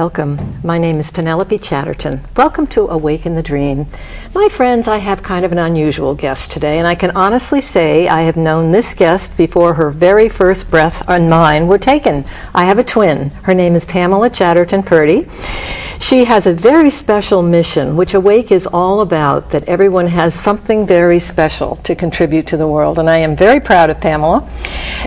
welcome. My name is Penelope Chatterton. Welcome to Awaken the Dream. My friends, I have kind of an unusual guest today, and I can honestly say I have known this guest before her very first breaths and mine were taken. I have a twin. Her name is Pamela Chatterton-Purdy. She has a very special mission, which Awake is all about, that everyone has something very special to contribute to the world, and I am very proud of Pamela.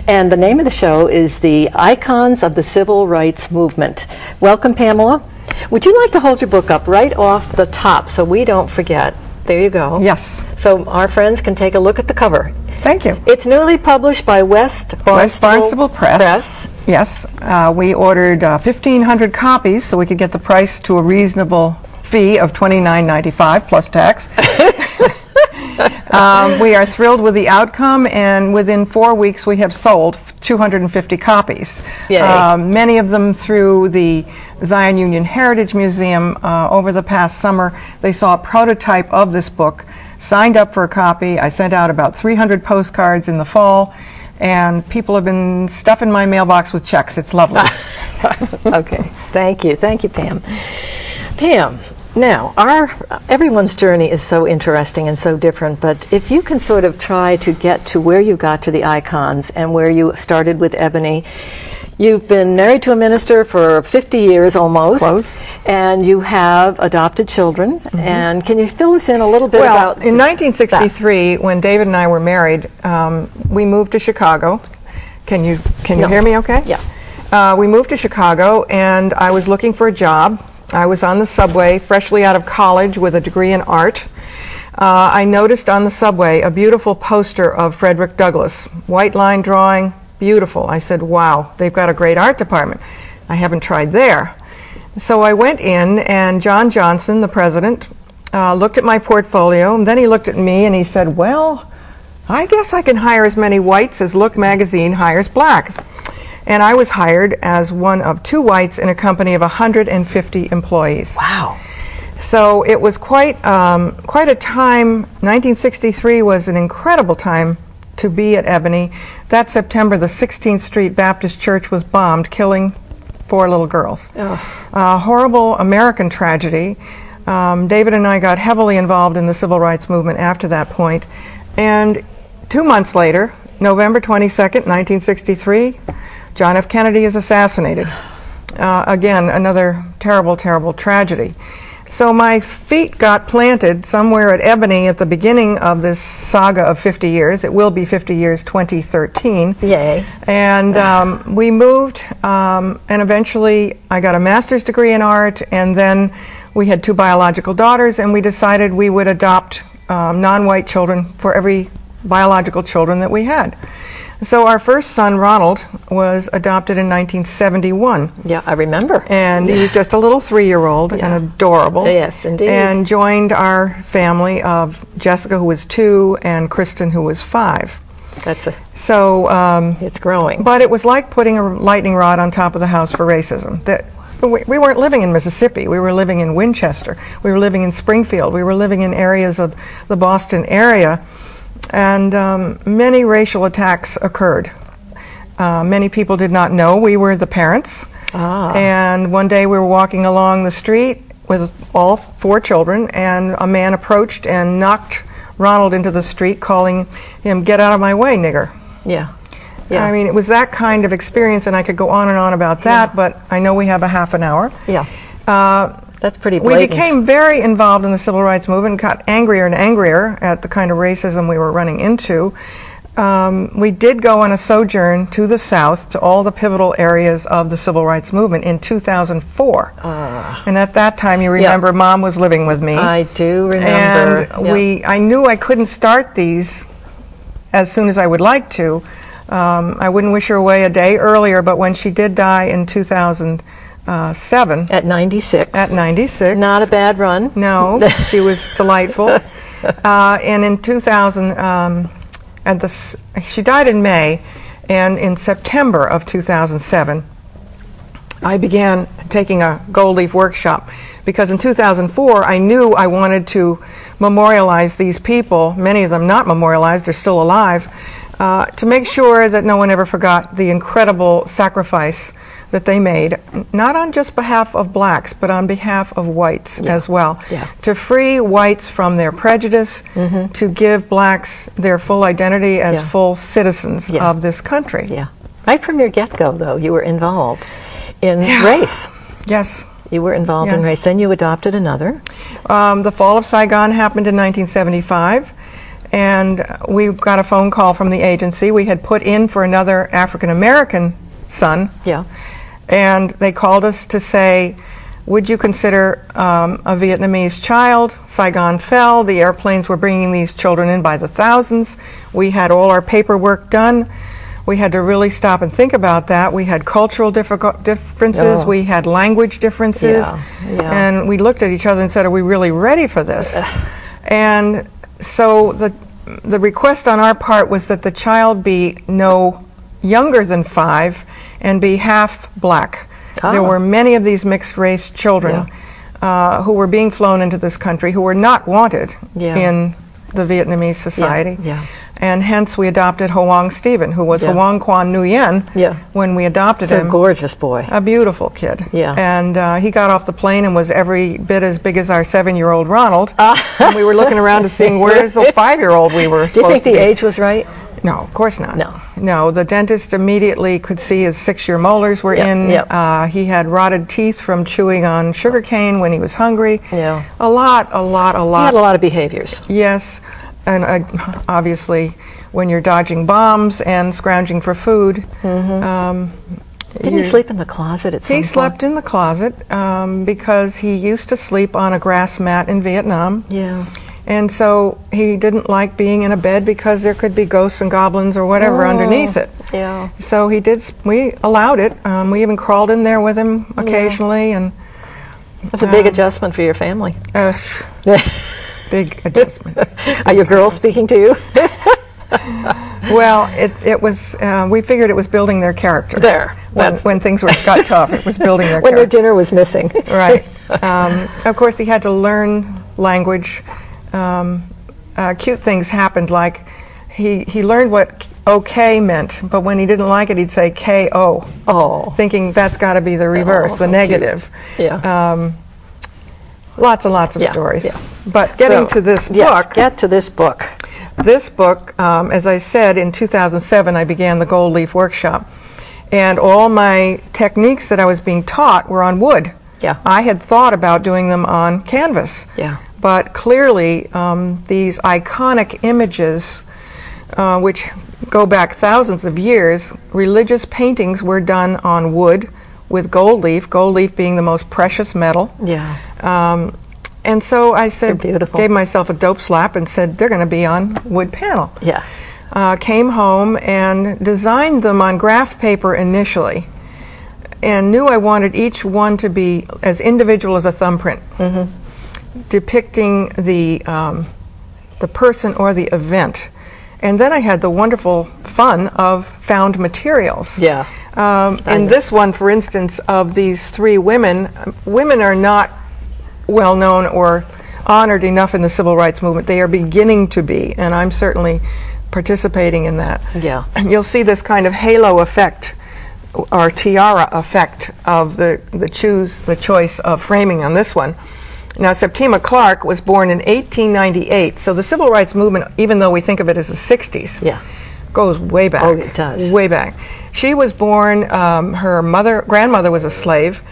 And the name of the show is The Icons of the Civil Rights Movement. Welcome, Pamela. Would you like to hold your book up right off the top so we don't forget? There you go. Yes. So our friends can take a look at the cover. Thank you. It's newly published by West Barnstable Press. Yes. We ordered 1,500 copies so we could get the price to a reasonable fee of $29.95 plus tax. We are thrilled with the outcome, and within 4 weeks we have sold 250 copies. Many of them through the Zion Union Heritage Museum. Over the past summer they saw a prototype of this book, signed up for a copy. I sent out about 300 postcards in the fall, and people have been stuffing my mailbox with checks. It's lovely. Okay, thank you, Pam. Pam, now, everyone's journey is so interesting and so different, but if you can sort of try to get to where you got to the icons and where you started with Ebony. You've been married to a minister for 50 years almost. Close. And you have adopted children. Mm-hmm. And can you fill us in a little bit about in 1963, when David and I were married, we moved to Chicago. Can you hear me okay? Yeah. We moved to Chicago, and I was looking for a job. I was on the subway, freshly out of college with a degree in art. I noticed on the subway a beautiful poster of Frederick Douglass, white line drawing, beautiful. I said, wow, they've got a great art department. I haven't tried there. So I went in, and John Johnson, the president, looked at my portfolio, and then he looked at me and he said, well, I guess I can hire as many whites as Look magazine hires blacks. And I was hired as one of 2 whites in a company of 150 employees. Wow. So it was quite a time. 1963 was an incredible time to be at Ebony. That September, the 16th Street Baptist Church was bombed, killing 4 little girls. Horrible American tragedy. David and I got heavily involved in the civil rights movement after that point. And 2 months later, November 22nd, 1963, John F. Kennedy is assassinated. Again, another terrible, terrible tragedy. So my feet got planted somewhere at Ebony at the beginning of this saga of 50 years. It will be 50 years 2013. Yay. And we moved, and eventually I got a master's degree in art, and then we had 2 biological daughters, and we decided we would adopt non-white children for every biological children that we had. So our first son, Ronald, was adopted in 1971. Yeah, I remember. And he was just a little 3-year-old and adorable. Yes, indeed. And joined our family of Jessica, who was 2, and Kristen, who was 5. So it's growing. But it was like putting a lightning rod on top of the house for racism. We weren't living in Mississippi. We were living in Winchester. We were living in Springfield. We were living in areas of the Boston area. And many racial attacks occurred. Many people did not know we were the parents. And one day we were walking along the street with all 4 children, and a man approached and knocked Ronald into the street, calling him, "Get out of my way, nigger." Yeah. I mean, it was that kind of experience, and I could go on and on about that, but I know we have a half an hour. Yeah. That's pretty blatant. We became very involved in the civil rights movement, got angrier and angrier at the kind of racism we were running into. We did go on a sojourn to the South, to all the pivotal areas of the civil rights movement in 2004. And at that time, you remember, Mom was living with me. I do remember. And I knew I couldn't start these as soon as I would like to. I wouldn't wish her away a day earlier, but when she did die in 2007. At 96. At 96. Not a bad run. No, she was delightful. And in 2000, she died in May, and in September of 2007, I began taking a gold leaf workshop, because in 2004 I knew I wanted to memorialize these people, many of them not memorialized, are still alive, to make sure that no one ever forgot the incredible sacrifice that they made, not on just behalf of blacks, but on behalf of whites as well, to free whites from their prejudice, to give blacks their full identity as full citizens of this country. Yeah. Right from your get-go, though, you were involved in race. Yes. You were involved in race. Then you adopted another. The fall of Saigon happened in 1975. And we got a phone call from the agency. We had put in for another African-American son. Yeah. And they called us to say, would you consider a Vietnamese child? Saigon fell. The airplanes were bringing these children in by the thousands. We had all our paperwork done. We had to really stop and think about that. We had cultural differences. We had language differences. And we looked at each other and said, are we really ready for this? And so the request on our part was that the child be no younger than 5 and be half black. There were many of these mixed race children who were being flown into this country who were not wanted in the Vietnamese society. And hence we adopted Hoang Stephen, who was Hoang Quan Nguyen when we adopted him. A gorgeous boy. A beautiful kid. And he got off the plane and was every bit as big as our 7-year-old Ronald. And we were looking around to see where's the 5-year-old we were supposed to be. Do you think the age was right? No, of course not. No. No, the dentist immediately could see his 6-year molars were in. He had rotted teeth from chewing on sugar cane when he was hungry. A lot. He had a lot of behaviors. Yes. And obviously, when you're dodging bombs and scrounging for food. Didn't he sleep in the closet at some point? He slept in the closet because he used to sleep on a grass mat in Vietnam. And so he didn't like being in a bed because there could be ghosts and goblins or whatever underneath it. So we allowed it. We even crawled in there with him occasionally. And that's a big adjustment for your family. Big adjustment. Are your girls speaking to you? Well, it was. We figured it was building their character. When things got tough, it was building their character. When their dinner was missing. Right. Of course, he had to learn language. Cute things happened, like he learned what OK meant, but when he didn't like it, he'd say KO, thinking that's got to be the reverse, the negative. Lots and lots of stories. But getting to this book. Get to this book. This book, as I said, in 2007 I began the Gold Leaf Workshop. And all my techniques that I was being taught were on wood. I had thought about doing them on canvas. But clearly these iconic images, which go back thousands of years, religious paintings were done on wood with gold leaf being the most precious metal. And so I said, gave myself a dope slap and said, they're going to be on wood panel. Came home and designed them on graph paper initially, and knew I wanted each one to be as individual as a thumbprint, depicting the person or the event. And then I had the wonderful fun of found materials. In this one, for instance, of these 3 women, women are not well known or honored enough in the civil rights movement. They are beginning to be, and I'm certainly participating in that. You'll see this kind of halo effect or tiara effect of the choice of framing on this one. Now, Septima Clark was born in 1898, so the civil rights movement, even though we think of it as the 60s, goes way back. Oh, it does. Way back. She was born, her grandmother was a slave.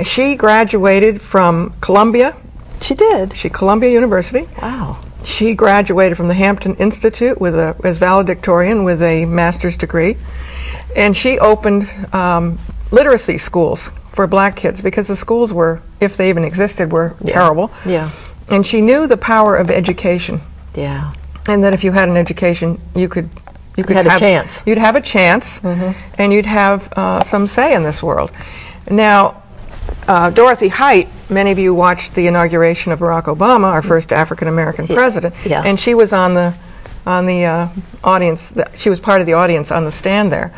She graduated from Columbia. She did? Columbia University. Wow. She graduated from the Hampton Institute as valedictorian with a master's degree. And she opened literacy schools for black kids because the schools were, if they even existed, were terrible. And she knew the power of education. And that if you had an education, you could have a chance. You'd have a chance, and you'd have some say in this world. Now, Dorothy Height, many of you watched the inauguration of Barack Obama, our first African-American president, and she was on the audience. She was part of the audience on the stand there.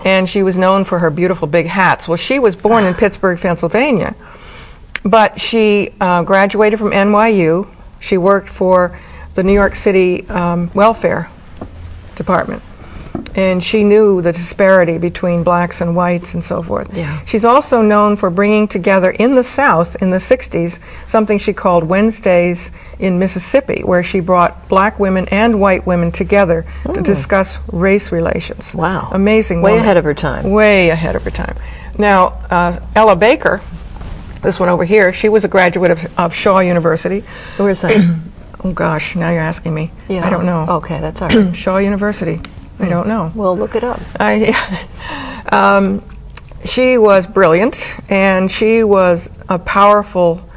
And she was known for her beautiful big hats. Well, she was born in Pittsburgh, Pennsylvania, but she graduated from NYU. She worked for the New York City Welfare Department. and she knew the disparity between blacks and whites and so forth. Yeah. She's also known for bringing together in the South in the 60s something she called Wednesdays in Mississippi, where she brought black women and white women together to discuss race relations. Wow. Amazing Way woman. ahead of her time. Way ahead of her time. Now, Ella Baker, this one over here, she was a graduate of Shaw University. Where's that? Oh gosh, now you're asking me. Yeah. I don't know. Okay, that's all right. Shaw University. I don't know. We'll look it up. She was brilliant, and she was a powerful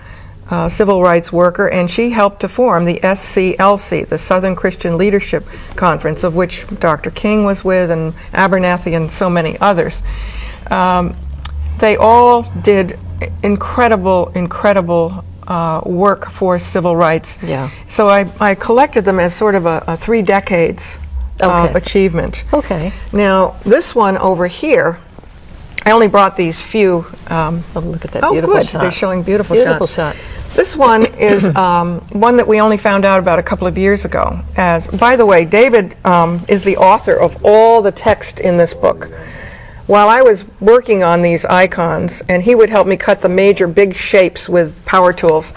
civil rights worker, and she helped to form the SCLC, the Southern Christian Leadership Conference, of which Dr. King was with, and Abernathy, and so many others. They all did incredible work for civil rights. Yeah. So I collected them as sort of a 3 decades achievement. Okay. Now, this one over here, I only brought these few. Oh, look at that Oh, beautiful good. shot. They're showing beautiful Beautiful shots. shot. This one is one that we only found out about a couple of years ago. As, by the way, David is the author of all the text in this book. While I was working on these icons, and he would help me cut the major big shapes with power tools,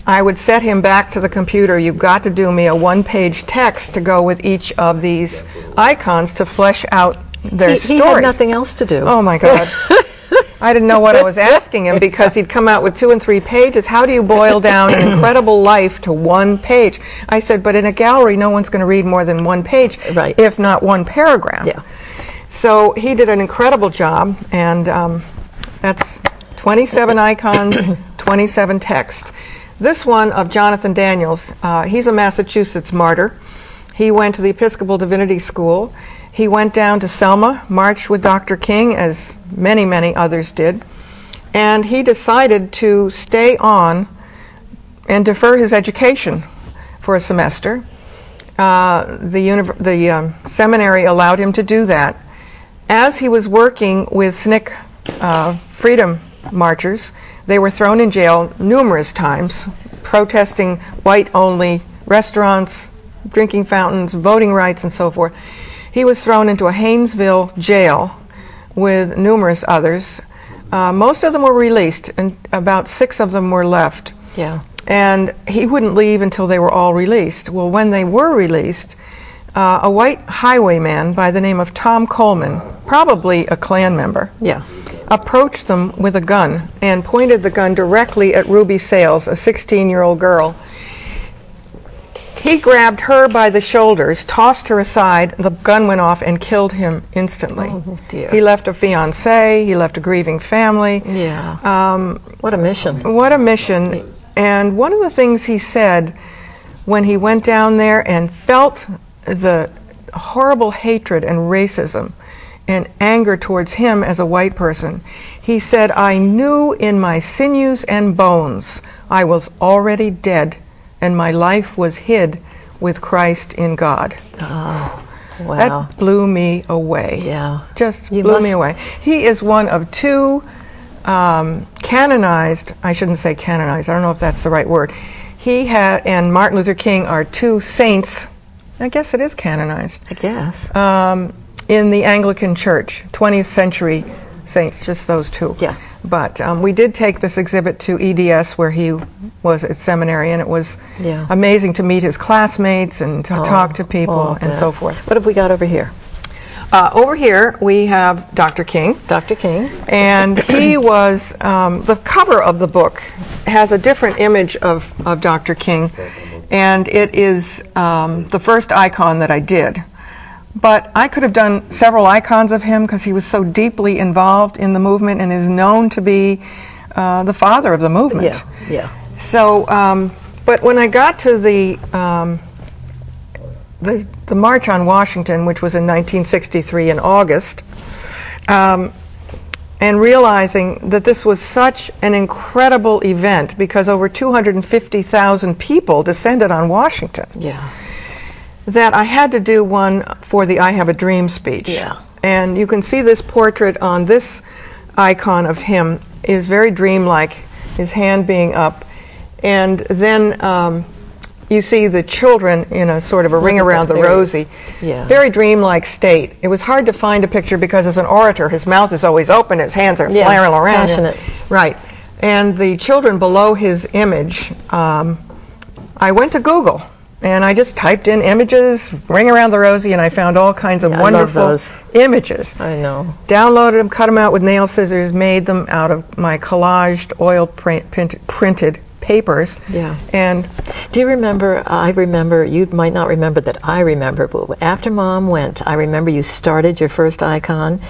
I would set him back to the computer. You've got to do me a 1-page text to go with each of these icons to flesh out their stories. He had nothing else to do. Oh my God. I didn't know what I was asking him, because he'd come out with 2 and 3 pages. How do you boil down an incredible life to 1 page? I said, but in a gallery, no one's going to read more than 1 page, Right. if not 1 paragraph. Yeah. So he did an incredible job, and that's 27 icons, 27 text. This one of Jonathan Daniels, he's a Massachusetts martyr. He went to the Episcopal Divinity School. He went down to Selma, marched with Dr. King, as many, many others did, and he decided to stay on and defer his education for a semester. The seminary allowed him to do that. As he was working with SNCC freedom marchers, they were thrown in jail numerous times, protesting white-only restaurants, drinking fountains, voting rights, and so forth. He was thrown into a Haynesville jail with numerous others. Most of them were released, and about 6 of them were left. Yeah. And he wouldn't leave until they were all released. Well, when they were released, a white highwayman by the name of Tom Coleman, probably a Klan member, Yeah. approached them with a gun and pointed the gun directly at Ruby Sales, a 16-year-old girl. He grabbed her by the shoulders, tossed her aside, the gun went off and killed him instantly. Oh, dear. He left a fiancée, he left a grieving family. Yeah. What a mission. What a mission. And one of the things he said when he went down there and felt the horrible hatred and racism and anger towards him as a white person, he said, "I knew in my sinews and bones I was already dead, and my life was hid with Christ in God." Oh, wow. That blew me away. Yeah. Just You blew me must- away. He is one of 2 canonized, I shouldn't say canonized, I don't know if that's the right word. He and Martin Luther King are 2 saints, I guess it is canonized, I guess. in the Anglican Church, 20th century saints, just those 2. Yeah. But we did take this exhibit to EDS where he was at seminary, and it was Yeah. amazing to meet his classmates and to talk to people and that. so forth. What have we got over here? Over here we have Dr. King. Dr. King. And he was, the cover of the book has a different image of Dr. King, and it is the first icon that I did. But I could have done several icons of him because he was so deeply involved in the movement and is known to be the father of the movement. Yeah, yeah. So, but when I got to the March on Washington, which was in 1963 in August, and realizing that this was such an incredible event because over 250,000 people descended on Washington, Yeah. that I had to do one for the I Have a Dream speech. Yeah. And you can see this portrait on this icon of him is very dreamlike, his hand being up. And then you see the children in a sort of a ring around the rosy, very dreamlike state. It was hard to find a picture because as an orator, his mouth is always open, his hands are flaring around. Passionate. Right. And the children below his image, I went to Google and I just typed in images, ring around the rosy, and I found all kinds of wonderful images. I know. Downloaded them, cut them out with nail scissors, made them out of my collaged oil printed papers. Yeah. And do you remember, I remember, you might not remember that I remember, but after Mom went, I remember you started your first icon.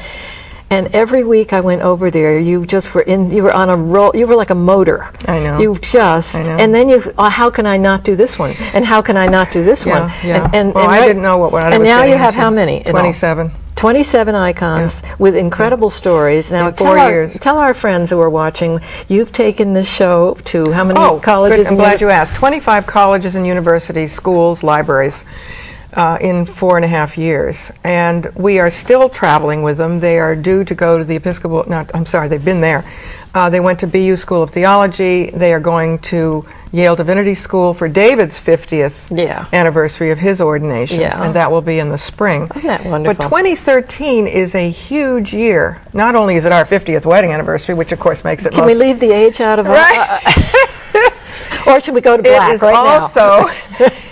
And every week I went over there, you just were you were on a roll, you were like a motor. I know. You just, and then how can I not do this one? And how can I not do this one? Yeah. And I didn't know what I was And now getting you have into. how many? 27. 27 icons with incredible stories. Now, in 4 years. Tell our friends who are watching, you've taken this show to how many colleges? Good. I'm glad you asked. 25 colleges and universities, schools, libraries. In 4.5 years, and we are still traveling with them. They are due to go to the Episcopal, they've been there. They went to BU School of Theology. They are going to Yale Divinity School for David's 50th anniversary of his ordination, and that will be in the spring. Isn't that wonderful? But 2013 is a huge year. Not only is it our 50th wedding anniversary, which of course makes it Can we leave the age out of or should we go to black now?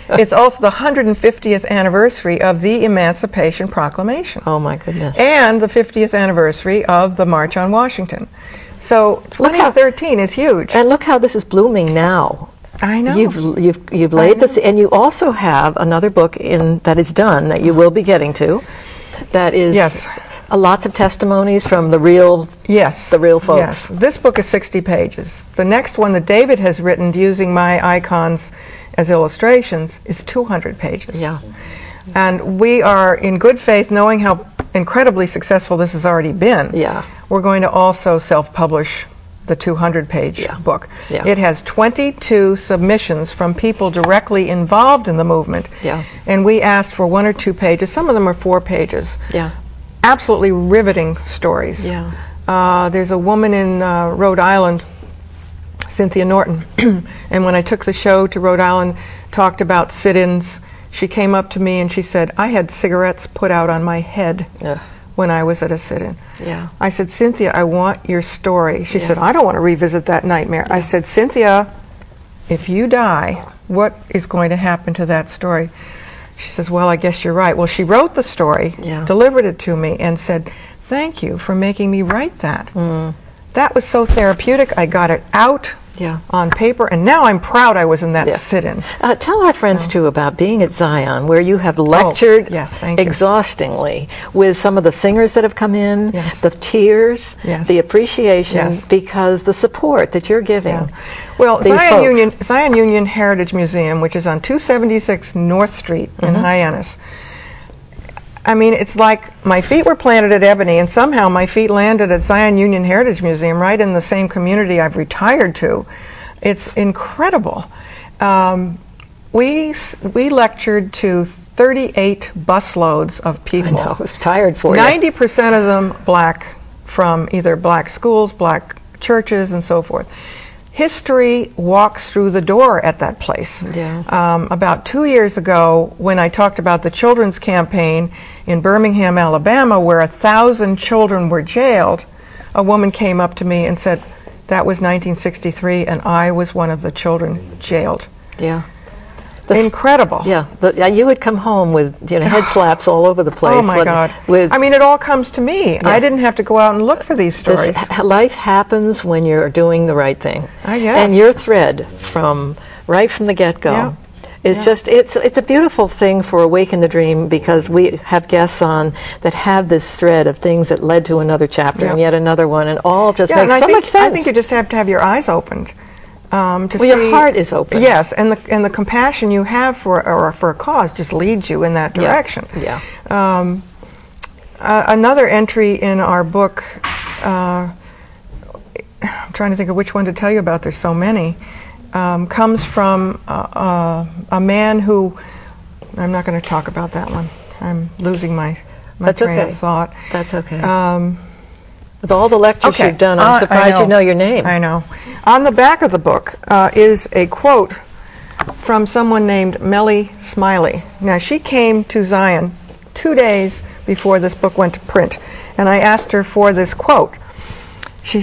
It's also the 150th anniversary of the Emancipation Proclamation. Oh my goodness. And the 50th anniversary of the March on Washington. So 2013 is huge. And look how this is blooming now. I know. You've laid this, and you also have another book that is done that you will be getting to. That is lots of testimonies from the real folks. Yes. This book is 60 pages. The next one that David has written using my icons as illustrations is 200 pages. Yeah. And we are in good faith, knowing how incredibly successful this has already been. Yeah. We're going to also self-publish the 200-page book. Yeah. It has 22 submissions from people directly involved in the movement. Yeah. And we asked for 1 or 2 pages. Some of them are 4 pages. Yeah. Absolutely riveting stories. Yeah. There's a woman in Rhode Island, Cynthia Norton, and when I took the show to Rhode Island, talked about sit-ins, she came up to me and she said, I had cigarettes put out on my head when I was at a sit-in. Yeah. I said, Cynthia, I want your story. She said, I don't want to revisit that nightmare. I said, Cynthia, if you die, what is going to happen to that story? She says, well, I guess you're right. Well, she wrote the story, delivered it to me, and said, thank you for making me write that. That was so therapeutic. I got it out on paper, and now I'm proud I was in that sit-in. Tell our friends, too, about being at Zion, where you have lectured exhaustingly with some of the singers that have come in, the tears, the appreciation, because the support that you're giving. Well, Zion Union Heritage Museum, which is on 276 North Street in Hyannis, I mean, it's like my feet were planted at Ebony, and somehow my feet landed at Zion Union Heritage Museum, right in the same community I've retired to. It's incredible. We lectured to 38 busloads of people. I know, I was tired for you. 90% of them black, from either black schools, black churches, and so forth. History walks through the door at that place. About 2 years ago, when I talked about the children's campaign in Birmingham, Alabama, where 1,000 children were jailed, a woman came up to me and said, that was 1963, and I was one of the children jailed. Incredible. You would come home with head slaps all over the place. Oh my God. I mean, it all comes to me. I didn't have to go out and look for these stories. Life happens when you're doing the right thing. Yes. And your thread right from the get-go is just, it's a beautiful thing for Awaken the Dream, because we have guests on that have this thread of things that led to another chapter and yet another one, and all just makes so much sense. I think you just have to have your eyes opened. Your heart is open. Yes, and the compassion you have for a cause just leads you in that direction. Another entry in our book, I'm trying to think of which one to tell you about, there's so many, comes from a man who, I'm not going to talk about that one. I'm losing my train of thought. That's okay. With all the lectures you've done, I'm surprised you know your name. I know. On the back of the book is a quote from someone named Melly Smiley. Now, she came to Zion 2 days before this book went to print, and I asked her for this quote. She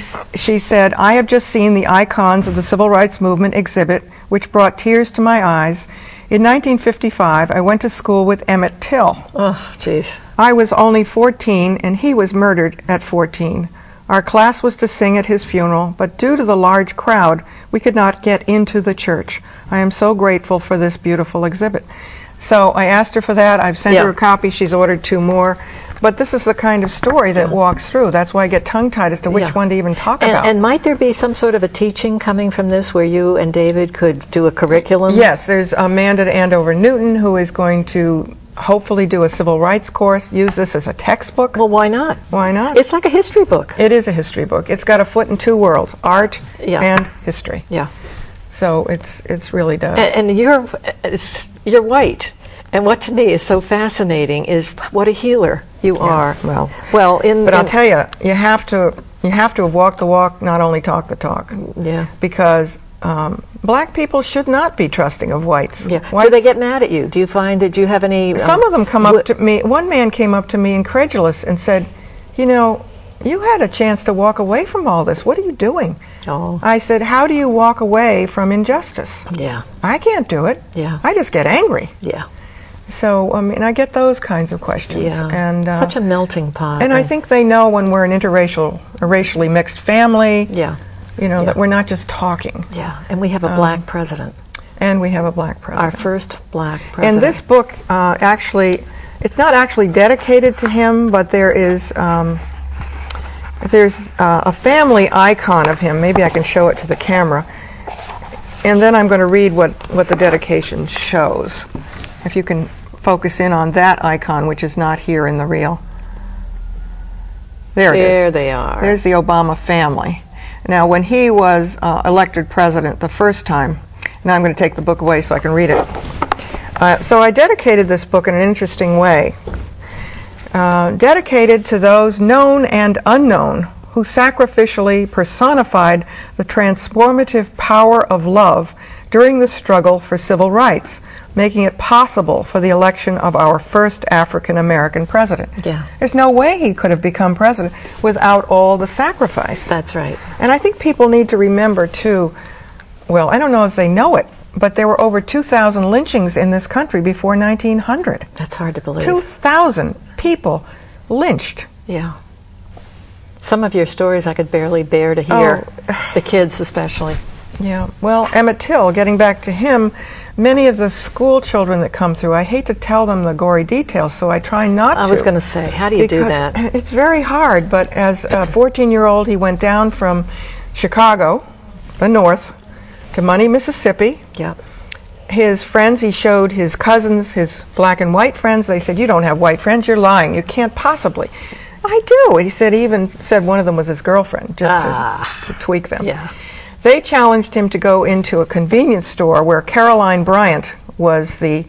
said, "I have just seen the icons of the Civil Rights Movement exhibit, which brought tears to my eyes. In 1955, I went to school with Emmett Till. Oh, jeez. I was only 14, and he was murdered at 14. Our class was to sing at his funeral, but due to the large crowd, we could not get into the church. I am so grateful for this beautiful exhibit." So I asked her for that. I've sent her a copy. She's ordered 2 more. But this is the kind of story that walks through. That's why I get tongue-tied as to which one to even talk about. And might there be some sort of a teaching coming from this where you and David could do a curriculum? Yes, there's Amanda Andover Newton who is going to hopefully do a civil rights course, use this as a textbook. Well, why not? Why not? It's like a history book. It is a history book. It's got a foot in 2 worlds, art and history. Yeah. So it's really does. And you're white. And what to me is so fascinating is what a healer you are. Well, but I'll tell you, you have to have walked the walk, not only talk the talk. Yeah. Because black people should not be trusting of whites. Yeah. Do they get mad at you? Do you find that you have any? Some of them come up to me. One man came up to me incredulous and said, "You know, you had a chance to walk away from all this. What are you doing?" Oh. I said, "How do you walk away from injustice?" Yeah. I can't do it. Yeah. I just get angry. Yeah. So, I mean, I get those kinds of questions. Yeah. And, such a melting pot. And I think they know when we're an interracial, a racially mixed family, you know, that we're not just talking. Yeah, and we have a black president. And we have a black president. Our first black president. And this book, actually, it's not actually dedicated to him, but there is, there's a family icon of him. Maybe I can show it to the camera. And then I'm going to read what the dedication shows. If you can focus in on that icon, which is not here in the reel. There it is. There they are. There's the Obama family. Now, when he was elected president the first time, now I'm going to take the book away so I can read it. So I dedicated this book in an interesting way. Dedicated to those known and unknown who sacrificially personified the transformative power of love during the struggle for civil rights, making it possible for the election of our first African-American president. Yeah. There's no way he could have become president without all the sacrifice. That's right. And I think people need to remember, too, well, I don't know if they know it, but there were over 2,000 lynchings in this country before 1900. That's hard to believe. 2,000 people lynched. Yeah. Some of your stories I could barely bear to hear, the kids especially. Yeah, well, Emmett Till, getting back to him, many of the school children that come through, I hate to tell them the gory details, so I try not to. I was going to say, how do you do that? It's very hard, but as a 14-year-old, he went down from Chicago, the north, to Money, Mississippi. Yeah. His friends, he showed his cousins, his black and white friends. They said, "You don't have white friends, you're lying. You can't possibly." "I do." He said, he even said one of them was his girlfriend, just to tweak them. Yeah. They challenged him to go into a convenience store where Caroline Bryant was the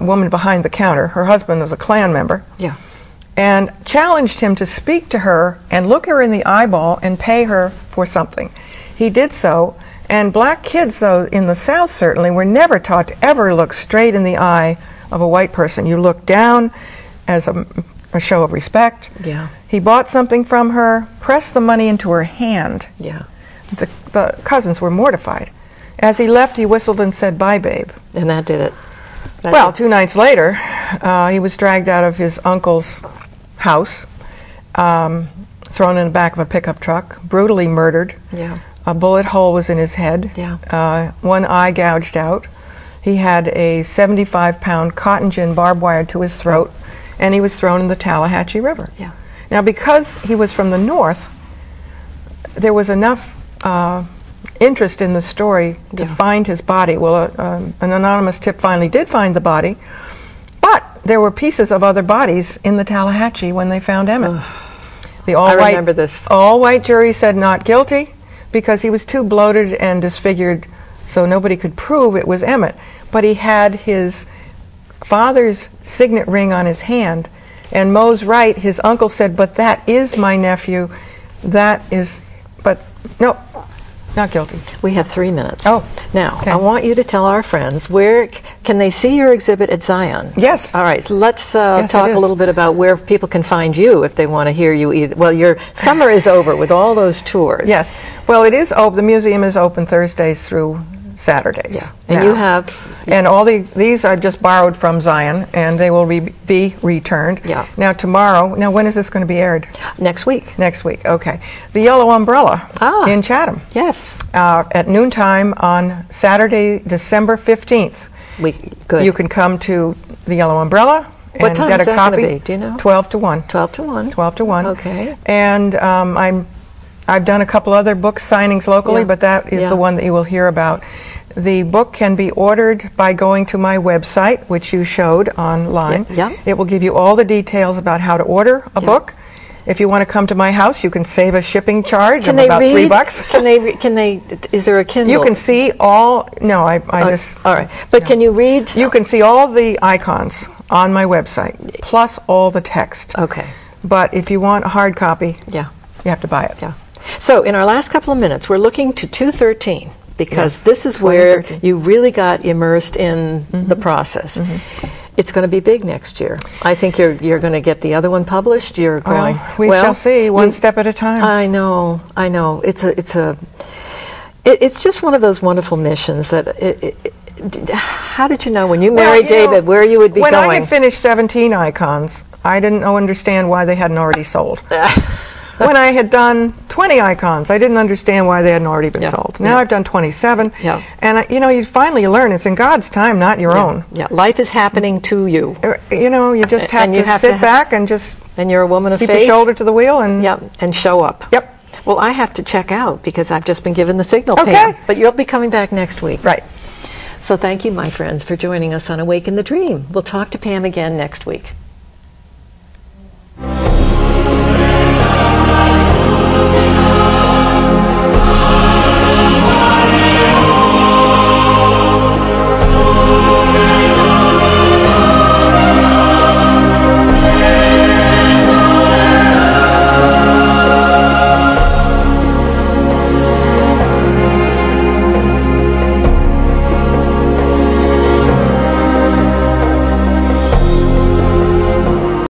woman behind the counter. Her husband was a Klan member. Yeah. And challenged him to speak to her and look her in the eyeball and pay her for something. He did so, and black kids, though, in the South certainly, were never taught to ever look straight in the eye of a white person. You look down as a show of respect. Yeah. He bought something from her, pressed the money into her hand. Yeah. The cousins were mortified. As he left, he whistled and said, "Bye, babe." And that did it. Well, 2 nights later, he was dragged out of his uncle's house, thrown in the back of a pickup truck, brutally murdered. Yeah. A bullet hole was in his head. Yeah. One eye gouged out. He had a 75-pound cotton gin barbed wire to his throat, and he was thrown in the Tallahatchie River. Yeah. Now, because he was from the north, there was enough interest in the story to find his body. Well, an anonymous tip finally did find the body, but there were pieces of other bodies in the Tallahatchie when they found Emmett. The all-white jury said not guilty because he was too bloated and disfigured, so nobody could prove it was Emmett. But he had his father's signet ring on his hand, and Moe's right, his uncle said, "But that is my nephew. That is," but no, Not guilty. We have 3 minutes. Oh, now, okay. I want you to tell our friends, where can they see your exhibit at Zion? Yes. All right, so let's Yes, talk it a is. little bit about where people can find you if they want to hear you either. Well, your summer is over with all those tours. Yes. Well, it is open. The museum is open Thursdays through Saturdays. Yeah. And now. you have... And all these are just borrowed from Zion, and they will be returned. Yeah. Now tomorrow, when is this going to be aired? Next week. Next week, okay. The Yellow Umbrella in Chatham. Yes. At noontime on Saturday, December 15th. Good. You can come to the Yellow Umbrella and What time get is a that copy. gonna be? Do you know? 12 to 1. 12 to 1. 12 to 1. Okay. And I've done a couple other book signings locally, Yeah. but that is Yeah. the one that you will hear about. The book can be ordered by going to my website, which you showed online. Yeah. It will give you all the details about how to order a book. If you want to come to my house, you can save a shipping charge of about $3. Can they, is there a Kindle? You can see all, no, I just... All right, but can you read? You can see all the icons on my website, plus all the text. Okay. But if you want a hard copy, Yeah. you have to buy it. Yeah. So in our last couple of minutes, we're looking to 213 because Yes, this is where 2013. you really got immersed in the process. It's going to be big next year. I think you're going to get the other one published. You're going. Well, we shall see, one step at a time. I know. It's just one of those wonderful missions that. How did you know when you married David where you would be when going? I had finished 17 icons, I didn't understand why they hadn't already sold. When I had done 20 icons, I didn't understand why they hadn't already been sold. Now I've done 27, and you finally learn it's in God's time, not your own. Yeah, life is happening to you. You just have to sit back and just and you're a woman of keep faith. your shoulder to the wheel and and show up. Yep. Well, I have to check out because I've just been given the signal, Okay. Pam. But you'll be coming back next week. Right. So thank you, my friends, for joining us on Awaken the Dream. We'll talk to Pam again next week.